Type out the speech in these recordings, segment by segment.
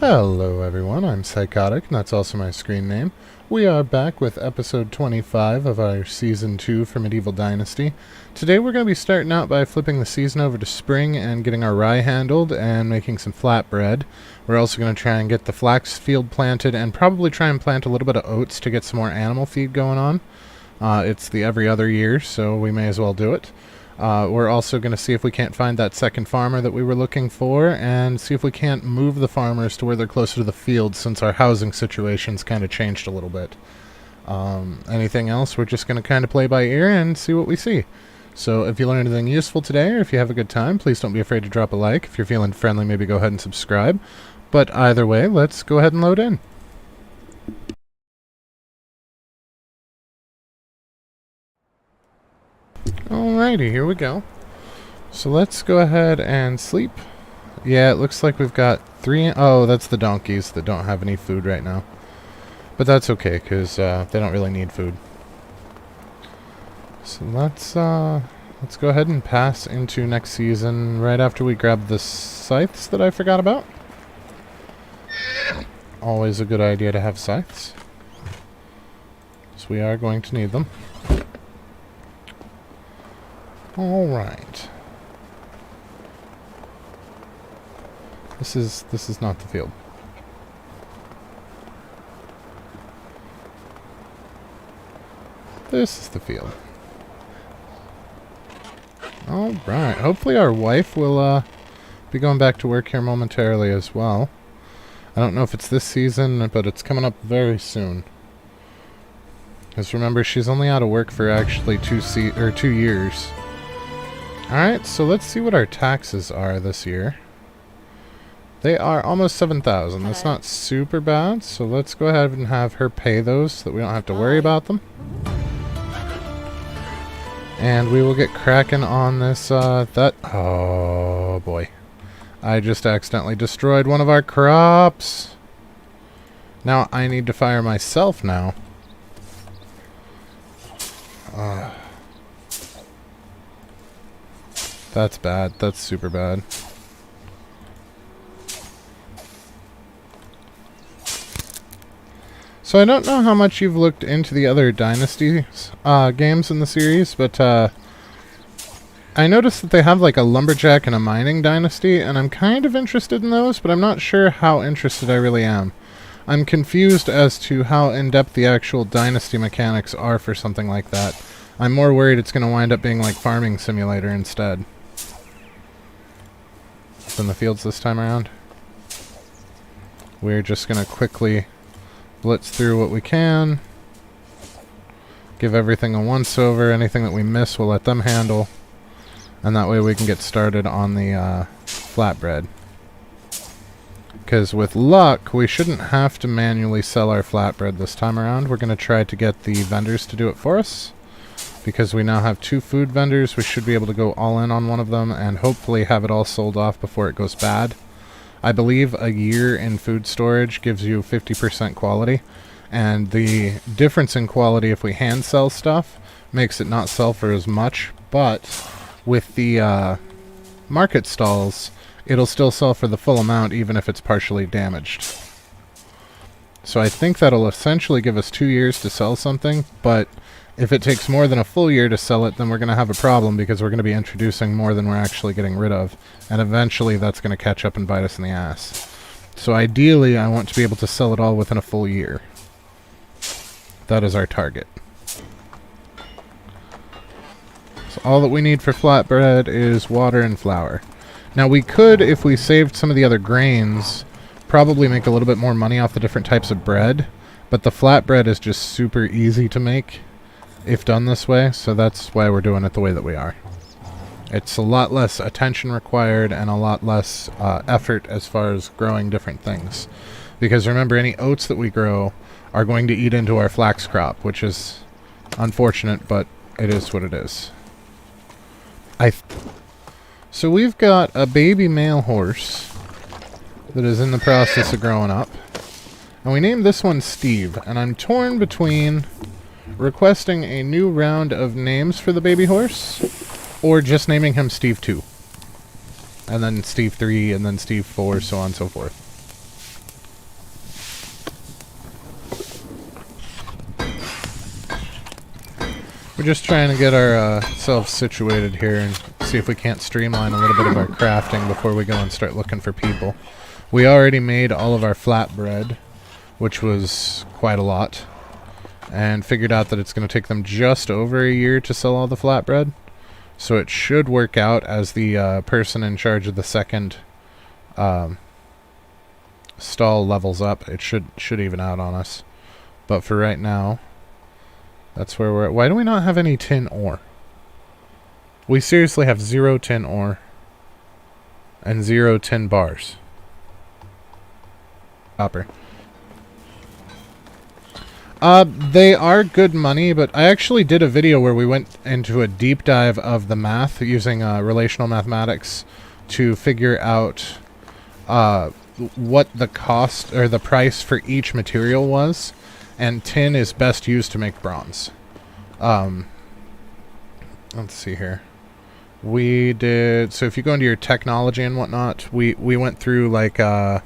Hello everyone, I'm Psychotic, and that's also my screen name. We are back with episode 25 of our Season 2 for Medieval Dynasty. Today we're going to be starting out by flipping the season over to spring and getting our rye handled and making some flatbread. We're also going to try and get the flax field planted and probably try and plant a little bit of oats to get some more animal feed going on. It's the every other year, so we may as well do it. We're also going to see if we can't find that second farmer that we were looking for, and see if we can't move the farmers to where they're closer to the field, since our housing situation's kind of changed a little bit. Anything else, we're just going to kind of play by ear and see what we see. So if you learned anything useful today, or if you have a good time, please don't be afraid to drop a like. If you're feeling friendly, maybe go ahead and subscribe. But either way, let's go ahead and load in. Alrighty, here we go. So let's go ahead and sleep. Yeah, it looks like we've got three. Oh, that's the donkeys that don't have any food right now. But that's okay, because they don't really need food. So let's go ahead and pass into next season right after we grab the scythes that I forgot about. Always a good idea to have scythes. So we are going to need them. Alright. This is not the field. This is the field. Alright. Hopefully our wife will be going back to work here momentarily as well. I don't know if it's this season, but it's coming up very soon. Because remember, she's only out of work for actually 2 years. Alright, so let's see what our taxes are this year. They are almost 7,000. That's not super bad, so let's go ahead and have her pay those so that we don't have to worry about them. And we will get cracking on this, oh boy. I just accidentally destroyed one of our crops. Now I need to fire myself now. That's bad. That's super bad. So I don't know how much you've looked into the other Dynasty games in the series, but I noticed that they have like a lumberjack and a mining dynasty, and I'm kind of interested in those, but I'm not sure how interested I really am. I'm confused as to how in-depth the actual dynasty mechanics are for something like that. I'm more worried it's going to wind up being like Farming Simulator instead. In the fields this time around. We're just going to quickly blitz through what we can. Give everything a once-over. Anything that we miss, we'll let them handle. And that way we can get started on the flatbread. Because with luck, we shouldn't have to manually sell our flatbread this time around. We're going to try to get the vendors to do it for us. Because we now have 2 food vendors, we should be able to go all in on one of them and hopefully have it all sold off before it goes bad. I believe a year in food storage gives you 50% quality, and the difference in quality if we hand sell stuff makes it not sell for as much, but with the market stalls, it'll still sell for the full amount even if it's partially damaged. So I think that'll essentially give us 2 years to sell something, but if it takes more than a full year to sell it, then we're going to have a problem because we're going to be introducing more than we're actually getting rid of. And eventually that's going to catch up and bite us in the ass. So ideally, I want to be able to sell it all within a full year. That is our target. So all that we need for flatbread is water and flour. Now we could, if we saved some of the other grains, probably make a little bit more money off the different types of bread. But the flatbread is just super easy to make if done this way, so that's why we're doing it the way that we are. It's a lot less attention required and a lot less effort as far as growing different things. Because remember, any oats that we grow are going to eat into our flax crop, which is unfortunate, but it is what it is. So we've got a baby male horse that is in the process of growing up. And we named this one Steve, and I'm torn between requesting a new round of names for the baby horse, or just naming him Steve 2. And then Steve 3, and then Steve 4, so on and so forth. just trying to get ourselves situated here and see if we can't streamline a little bit of our crafting before we go and start looking for people. We already made all of our flatbread, which was quite a lot, and figured out that it's going to take them just over a year to sell all the flatbread. So it should work out as the person in charge of the second stall levels up. It should even out on us. But for right now, that's where we're at. Why do we not have any tin ore? We seriously have 0 tin ore and 0 tin bars. Copper. They are good money, but I actually did a video where we went into a deep dive of the math using relational mathematics to figure out what the cost or the price for each material was, and tin is best used to make bronze. Let's see here. We did, so if you go into your technology and whatnot, we went through like the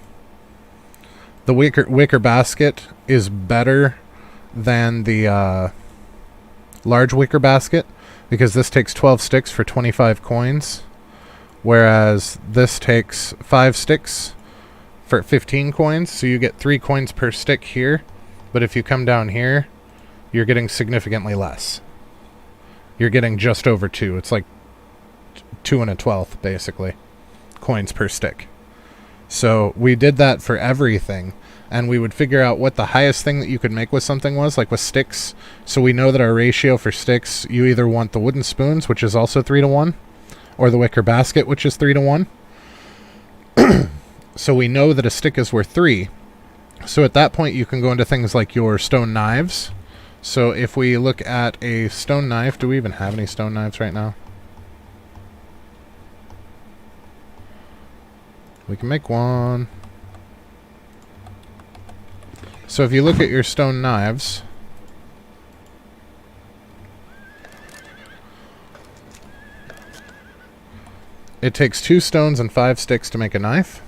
wicker basket is better than the large wicker basket because this takes 12 sticks for 25 coins, whereas this takes 5 sticks for 15 coins, so you get 3 coins per stick here, but if you come down here, you're getting significantly less. You're getting just over 2. It's like 2 1/12, basically, coins per stick. So we did that for everything, and we would figure out what the highest thing that you could make with something was, like with sticks. So we know that our ratio for sticks, you either want the wooden spoons, which is also 3-to-1, or the wicker basket, which is 3-to-1. So we know that a stick is worth 3. So at that point, you can go into things like your stone knives. So if we look at a stone knife, do we even have any stone knives right now? We can make one. So if you look at your stone knives, it takes 2 stones and 5 sticks to make a knife.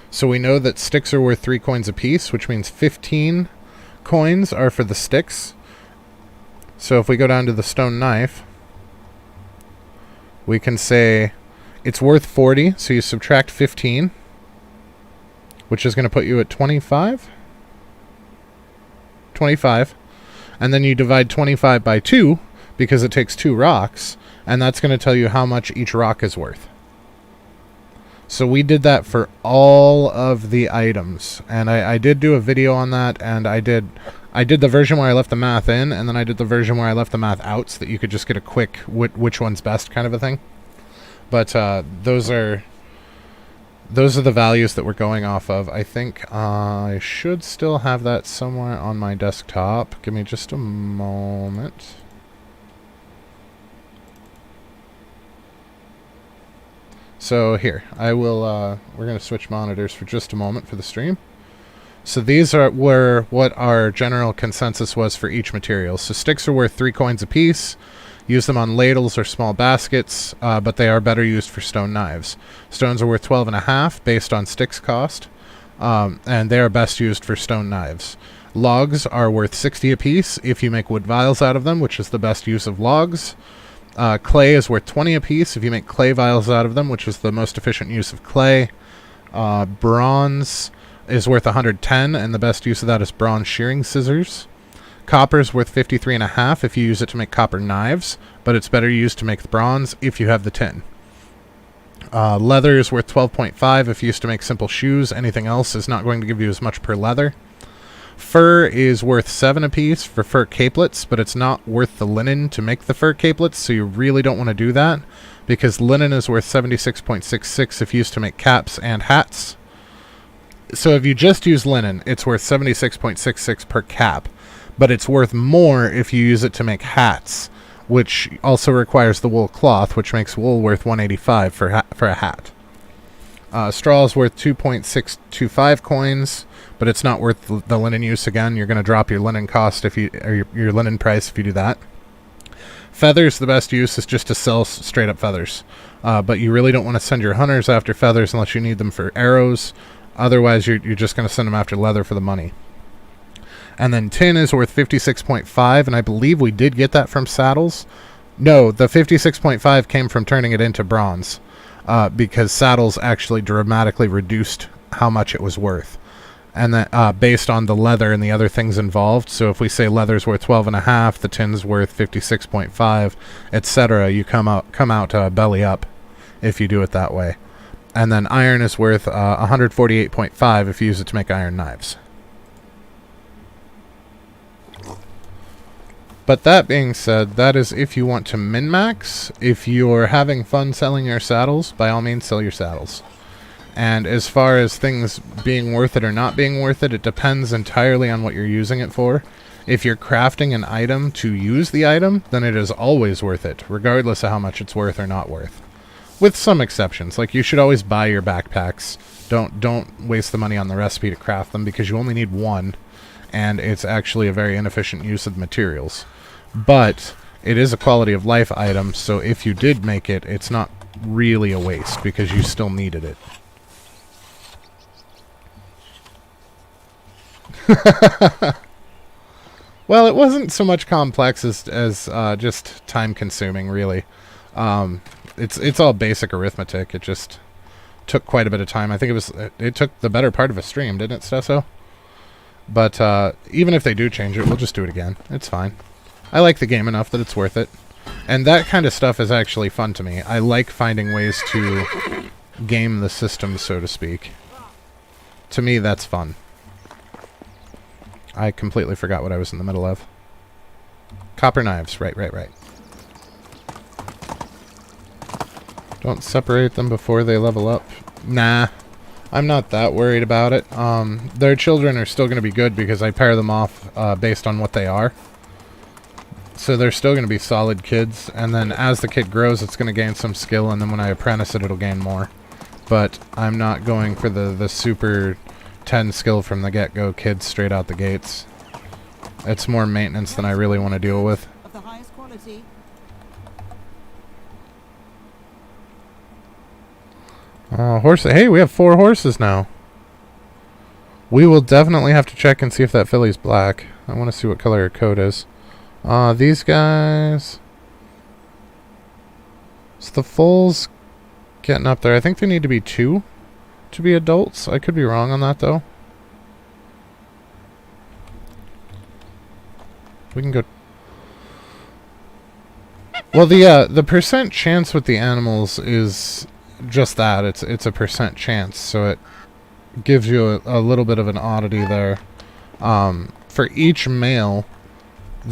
So we know that sticks are worth 3 coins apiece, which means 15 coins are for the sticks. So if we go down to the stone knife, we can say it's worth 40, so you subtract 15, which is going to put you at 25. 25. And then you divide 25 by 2, because it takes 2 rocks, and that's going to tell you how much each rock is worth. So we did that for all of the items, and I did do a video on that, and I did the version where I left the math in, and then I did the version where I left the math out, so that you could just get a quick which one's best kind of a thing. But those are the values that we're going off of. I think I should still have that somewhere on my desktop. Give me just a moment. So here, I will, we're going to switch monitors for just a moment for the stream. So these were what our general consensus was for each material. So sticks are worth 3 coins apiece. Use them on ladles or small baskets, but they are better used for stone knives. Stones are worth 12.5 based on sticks cost, and they are best used for stone knives. Logs are worth 60 apiece if you make wood vials out of them, which is the best use of logs. Clay is worth 20 apiece if you make clay vials out of them, which is the most efficient use of clay. Bronze is worth 110, and the best use of that is bronze shearing scissors. Copper is worth 53.5 if you use it to make copper knives, but it's better used to make the bronze if you have the tin. Leather is worth 12.5 if used to make simple shoes. Anything else is not going to give you as much per leather. Fur is worth 7 apiece for fur capelets, but it's not worth the linen to make the fur capelets, so you really don't want to do that, because linen is worth 76.66 if used to make caps and hats. So if you just use linen, it's worth 76.66 per cap, but it's worth more if you use it to make hats, which also requires the wool cloth, which makes wool worth 185 for a hat. Straw is worth 2.625 coins, but it's not worth the linen use. Again, you're going to drop your linen cost if you, or your linen price if you do that. Feathers, the best use is just to sell straight up feathers, but you really don't want to send your hunters after feathers unless you need them for arrows. Otherwise, you're just going to send them after leather for the money. And then tin is worth 56.5, and I believe we did get that from saddles. No, the 56.5 came from turning it into bronze, because saddles actually dramatically reduced how much it was worth. And that based on the leather and the other things involved. So if we say leather's worth 12.5, the tin's worth 56.5, etc., you come out belly up if you do it that way. And then iron is worth 148.5 if you use it to make iron knives. But that being said, that is if you want to min-max. If you're having fun selling your saddles, by all means sell your saddles. And as far as things being worth it or not being worth it, it depends entirely on what you're using it for. If you're crafting an item to use the item, then it is always worth it, regardless of how much it's worth or not worth. With some exceptions, like you should always buy your backpacks. Don't waste the money on the recipe to craft them, because you only need one, and it's actually a very inefficient use of materials. But it is a quality of life item, so if you did make it, it's not really a waste, because you still needed it. Well, it wasn't so much complex as just time-consuming, really. It's all basic arithmetic. It just took quite a bit of time. I think it took the better part of a stream, didn't it, Stesso? But even if they do change it, we'll just do it again. It's fine. I like the game enough that it's worth it. And that kind of stuff is actually fun to me. I like finding ways to game the system, so to speak. To me, that's fun. I completely forgot what I was in the middle of. Copper knives. Right. Don't separate them before they level up. Nah. I'm not that worried about it. Their children are still going to be good because I pair them off based on what they are. So they're still going to be solid kids. And then as the kid grows, it's going to gain some skill. And then when I apprentice it, it'll gain more. But I'm not going for the super 10 skill from the get-go kids straight out the gates. It's more maintenance than I really want to deal with. Of the highest quality. Horse. Hey, we have 4 horses now. We will definitely have to check and see if that filly's black. I want to see what color her coat is. These guys. So the foal's getting up there. I think they need to be 2 to be adults. I could be wrong on that, though. We can go... Well, the percent chance with the animals is just that. It's a percent chance, so it gives you a little bit of an oddity there. For each male...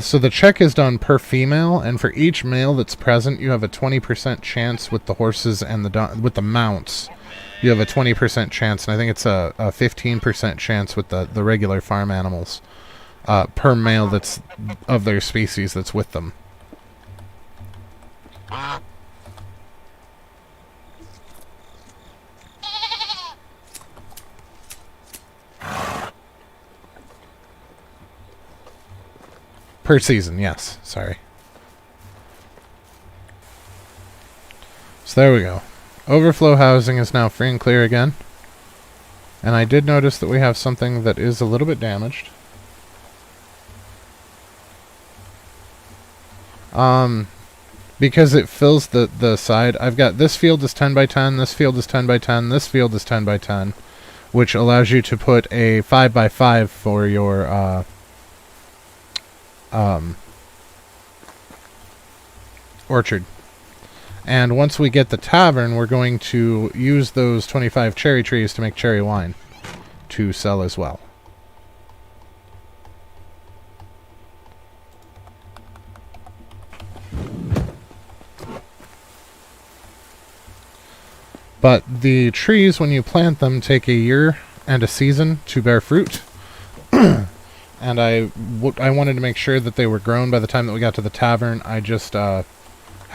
So the check is done per female, and for each male that's present, you have a 20% chance with the horses and with the mounts. You have a 20% chance, and I think it's a 15% chance with the regular farm animals per male that's of their species that's with them. Per season, yes. Sorry. So there we go. Overflow housing is now free and clear again. And I did notice that we have something that is a little bit damaged. Because it fills the side. I've got this field is 10 by 10, this field is 10 by 10, this field is 10 by 10, which allows you to put a 5 by 5 for your orchard. And once we get the tavern, we're going to use those 25 cherry trees to make cherry wine to sell as well. But the trees, when you plant them, take a year and a season to bear fruit. And I wanted to make sure that they were grown by the time that we got to the tavern. I just had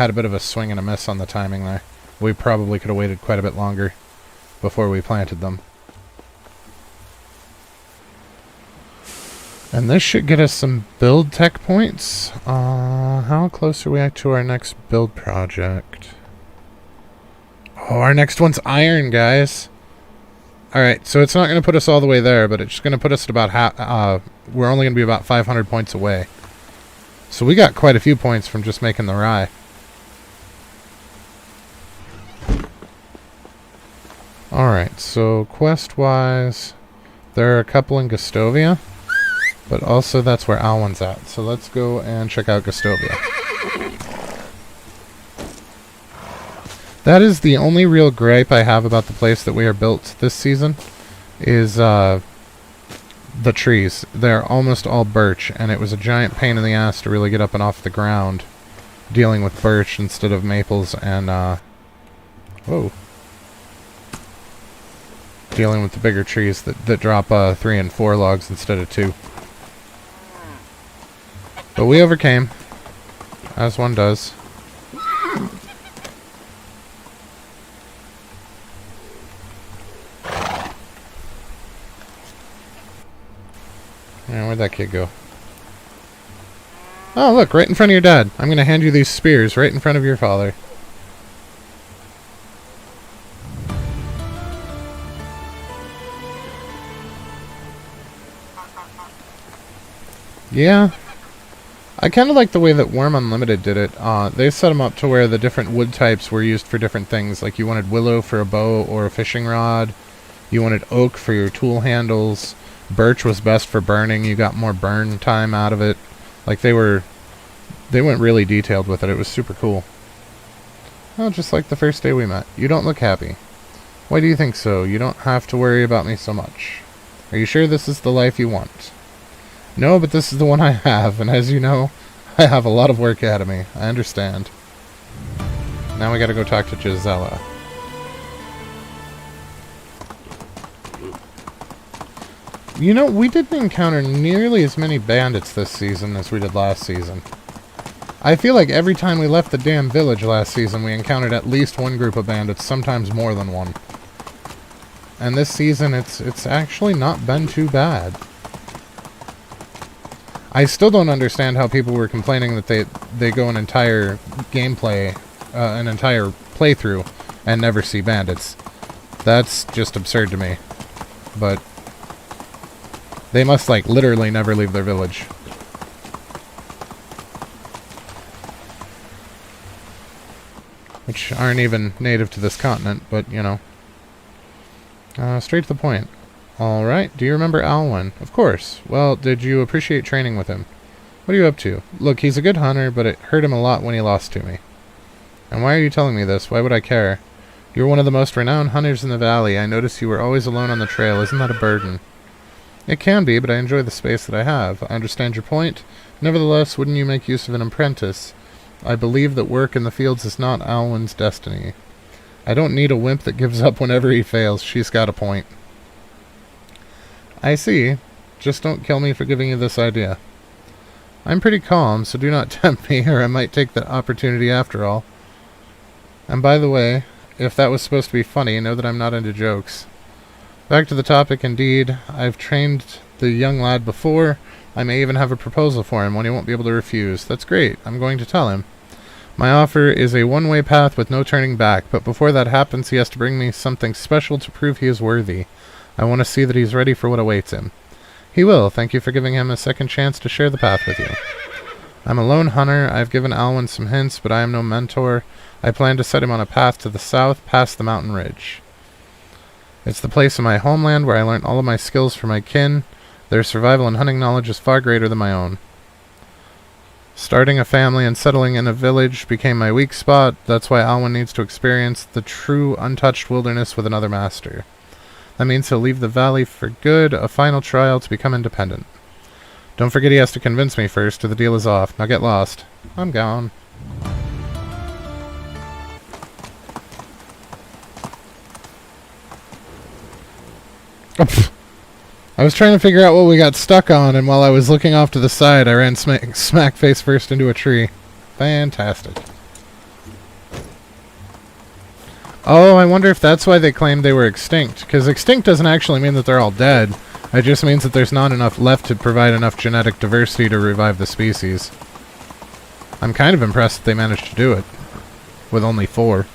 a bit of a swing and a miss on the timing there. We probably could have waited quite a bit longer before we planted them. And this should get us some build tech points. How close are we to our next build project? Oh, our next one's iron, guys. Alright, so it's not going to put us all the way there, but it's going to put us at about half... we're only going to be about 500 points away. So we got quite a few points from just making the rye. Alright, so quest-wise, there are a couple in Gustovia, but also that's where Alwyn's at. So let's go and check out Gustovia. That is the only real gripe I have about the place that we are built this season, is the trees. They're almost all birch, and it was a giant pain in the ass to really get up and off the ground, dealing with birch instead of maples and, whoa. Dealing with the bigger trees that drop 3 and 4 logs instead of 2. But we overcame, as one does. Man, where'd that kid go? Oh, look, right in front of your dad. I'm going to hand you these spears right in front of your father. Yeah. I kind of like the way that Worm Unlimited did it. They set them up to where the different wood types were used for different things. Like you wanted willow for a bow or a fishing rod. You wanted oak for your tool handles. Birch was best for burning. You got more burn time out of it. Like they went really detailed with it. It was super cool. Oh, just like the first day we met. You don't look happy. Why do you think so? You don't have to worry about me so much. Are you sure this is the life you want? No, but this is the one I have, and as you know, I have a lot of work ahead of me. I understand. Now we gotta go talk to Gisela. You know, we didn't encounter nearly as many bandits this season as we did last season. I feel like every time we left the damn village last season, we encountered at least one group of bandits, sometimes more than one. And this season, it's actually not been too bad. I still don't understand how people were complaining that they go an entire gameplay, an entire playthrough, and never see bandits. That's just absurd to me. But they must, like, literally never leave their village. Which aren't even native to this continent, but, you know. Straight to the point. Alright, do you remember Alwyn? Of course. Well, did you appreciate training with him? What are you up to? Look, he's a good hunter, but it hurt him a lot when he lost to me. And why are you telling me this? Why would I care? You're one of the most renowned hunters in the valley. I noticed you were always alone on the trail. Isn't that a burden? It can be, but I enjoy the space that I have. I understand your point. Nevertheless, wouldn't you make use of an apprentice? I believe that work in the fields is not Alwyn's destiny. I don't need a wimp that gives up whenever he fails. She's got a point. I see. Just don't kill me for giving you this idea. I'm pretty calm, so do not tempt me, or I might take the opportunity after all. And by the way, if that was supposed to be funny, know that I'm not into jokes. Back to the topic, indeed. I've trained the young lad before. I may even have a proposal for him, one he won't be able to refuse. That's great. I'm going to tell him. My offer is a one-way path with no turning back, but before that happens, he has to bring me something special to prove he is worthy. I want to see that he's ready for what awaits him. He will. Thank you for giving him a second chance to share the path with you. I'm a lone hunter. I've given Alwyn some hints, but I am no mentor. I plan to set him on a path to the south, past the mountain ridge. It's the place in my homeland where I learned all of my skills from my kin. Their survival and hunting knowledge is far greater than my own. Starting a family and settling in a village became my weak spot. That's why Alwyn needs to experience the true, untouched wilderness with another master. That means he'll leave the valley for good, a final trial to become independent. Don't forget he has to convince me first, or the deal is off. Now get lost. I'm gone. I was trying to figure out what we got stuck on, and while I was looking off to the side, I ran smack face first into a tree. Fantastic. Oh, I wonder if that's why they claimed they were extinct. Because extinct doesn't actually mean that they're all dead. It just means that there's not enough left to provide enough genetic diversity to revive the species. I'm kind of impressed that they managed to do it. With only 4.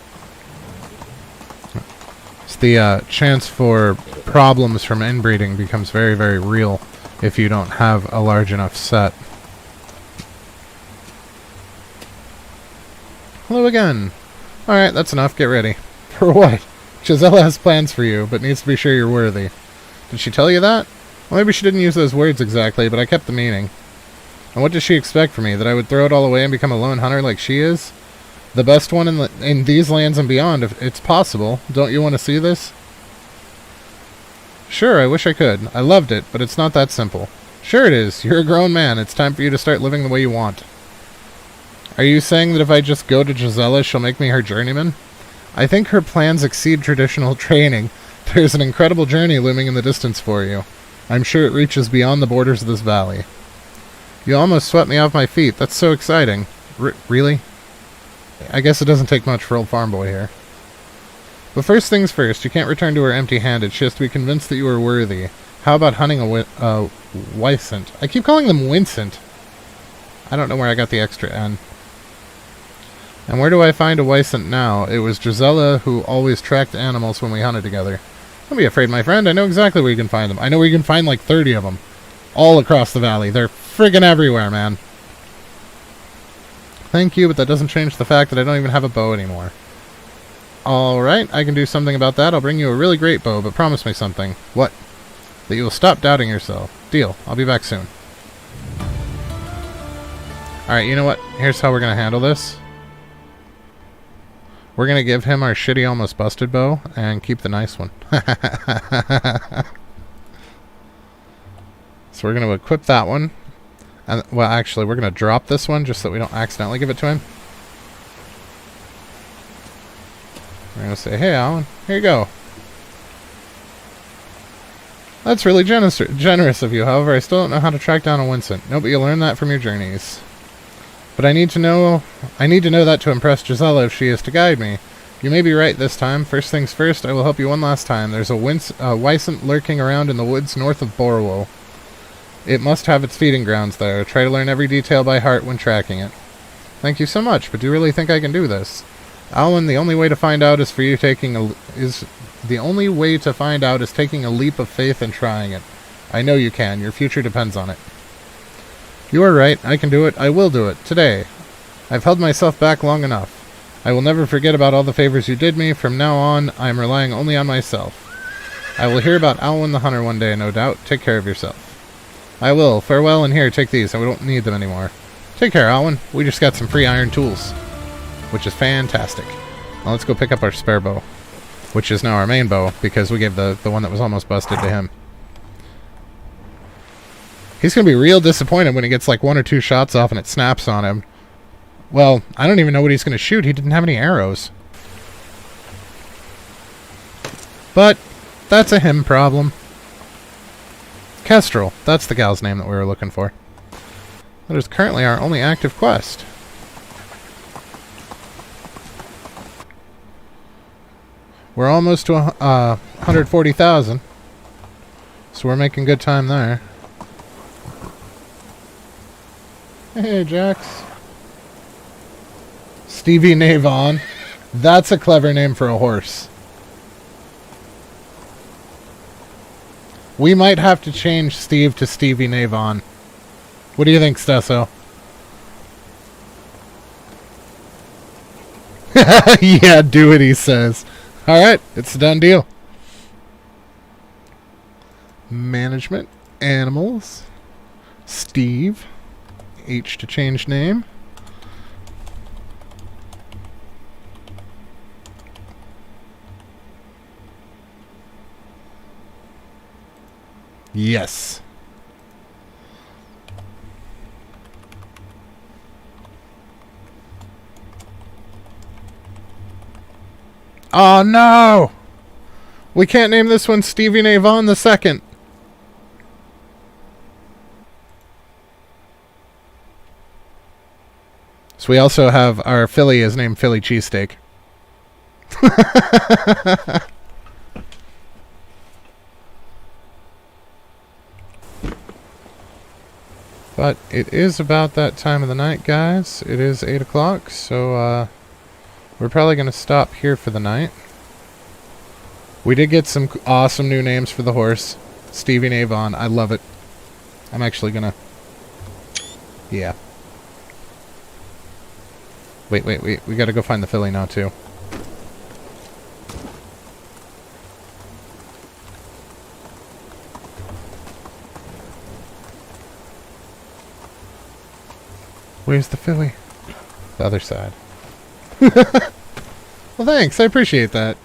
So the chance for problems from inbreeding becomes very, very real if you don't have a large enough set. Hello again. Alright, that's enough. Get ready. For what? Gisela has plans for you, but needs to be sure you're worthy. Did she tell you that? Well, maybe she didn't use those words exactly, but I kept the meaning. And what does she expect from me? That I would throw it all away and become a lone hunter like she is? The best one in these lands and beyond, if it's possible. Don't you want to see this? Sure, I wish I could. I loved it, but it's not that simple. Sure it is. You're a grown man. It's time for you to start living the way you want. Are you saying that if I just go to Gisela, she'll make me her journeyman? I think her plans exceed traditional training. There's an incredible journey looming in the distance for you. I'm sure it reaches beyond the borders of this valley. You almost swept me off my feet. That's so exciting. Really? I guess it doesn't take much for old farm boy here. But first things first, you can't return to her empty-handed. She has to be convinced that you are worthy. How about hunting a Wysant? I keep calling them Wincent. I don't know where I got the extra N. And where do I find a Wysant now? It was Gisela who always tracked animals when we hunted together. Don't be afraid, my friend. I know exactly where you can find them. I know where you can find like 30 of them. All across the valley. They're friggin' everywhere, man. Thank you, but that doesn't change the fact that I don't even have a bow anymore. Alright, I can do something about that. I'll bring you a really great bow, but promise me something. What? That you will stop doubting yourself. Deal. I'll be back soon. Alright, you know what? Here's how we're going to handle this. We're going to give him our shitty almost busted bow and keep the nice one. So we're going to equip that one. And, well, actually, we're going to drop this one just so that we don't accidentally give it to him. We're going to say, hey, Alan, here you go. That's really generous of you. However, I still don't know how to track down a Wincent. No, but you'll learn that from your journeys. But I need to know that to impress Gisela if she is to guide me. You may be right this time. First things first, I will help you one last time. There's a Wysant lurking around in the woods north of Borwo. It must have its feeding grounds there. Try to learn every detail by heart when tracking it. Thank you so much, but do you really think I can do this? Alwyn, the only way to find out is taking a leap of faith and trying it. I know you can. Your future depends on it. You are right. I can do it. I will do it. Today. I've held myself back long enough. I will never forget about all the favors you did me. From now on, I am relying only on myself. I will hear about Alwyn the Hunter one day, no doubt. Take care of yourself. I will. Farewell, and here, take these. I don't need them anymore. Take care, Alwyn. We just got some free iron tools, which is fantastic. Now let's go pick up our spare bow, which is now our main bow, because we gave the one that was almost busted to him. He's going to be real disappointed when he gets like 1 or 2 shots off and it snaps on him. Well, I don't even know what he's going to shoot. He didn't have any arrows. But that's a him problem. Kestrel. That's the gal's name that we were looking for. That is currently our only active quest. We're almost to 140,000. So we're making good time there. Hey, Jax. Stevie, Neigh, Vaughan. That's a clever name for a horse. We might have to change Steve to Stevie, Neigh, Vaughan. What do you think, Stesso? Yeah, do what he says. Alright, it's a done deal. Management. Animals. Steve. H to change name. Yes. Oh no! We can't name this one Stevie, Neigh, Vaughan the second. So we also have our filly is named Philly Cheesesteak. But it is about that time of the night, guys. It is 8 o'clock, so we're probably going to stop here for the night. We did get some awesome new names for the horse. Stevie, Neigh, Vaughan. I love it. I'm actually gonna... Yeah. Wait. We gotta go find the filly now, too. Where's the filly? The other side. Well, thanks. I appreciate that.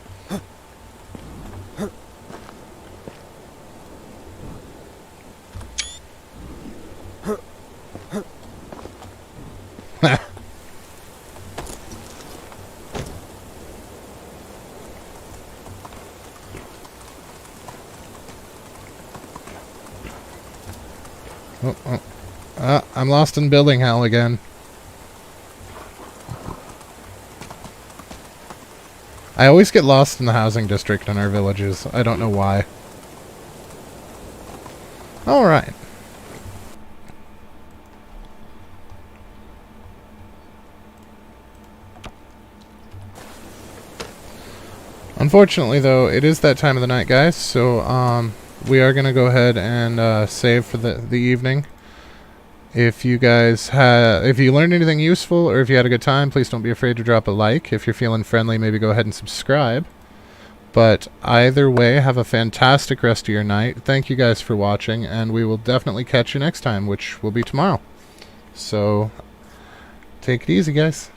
I'm lost in building hell again. I always get lost in the housing district in our villages. I don't know why. Alright. Unfortunately, though, it is that time of the night, guys, so we are going to go ahead and save for the evening. If you guys if you learned anything useful or if you had a good time, please don't be afraid to drop a like. If you're feeling friendly, maybe go ahead and subscribe. But either way, have a fantastic rest of your night. Thank you guys for watching, and we will definitely catch you next time, which will be tomorrow. So, take it easy, guys.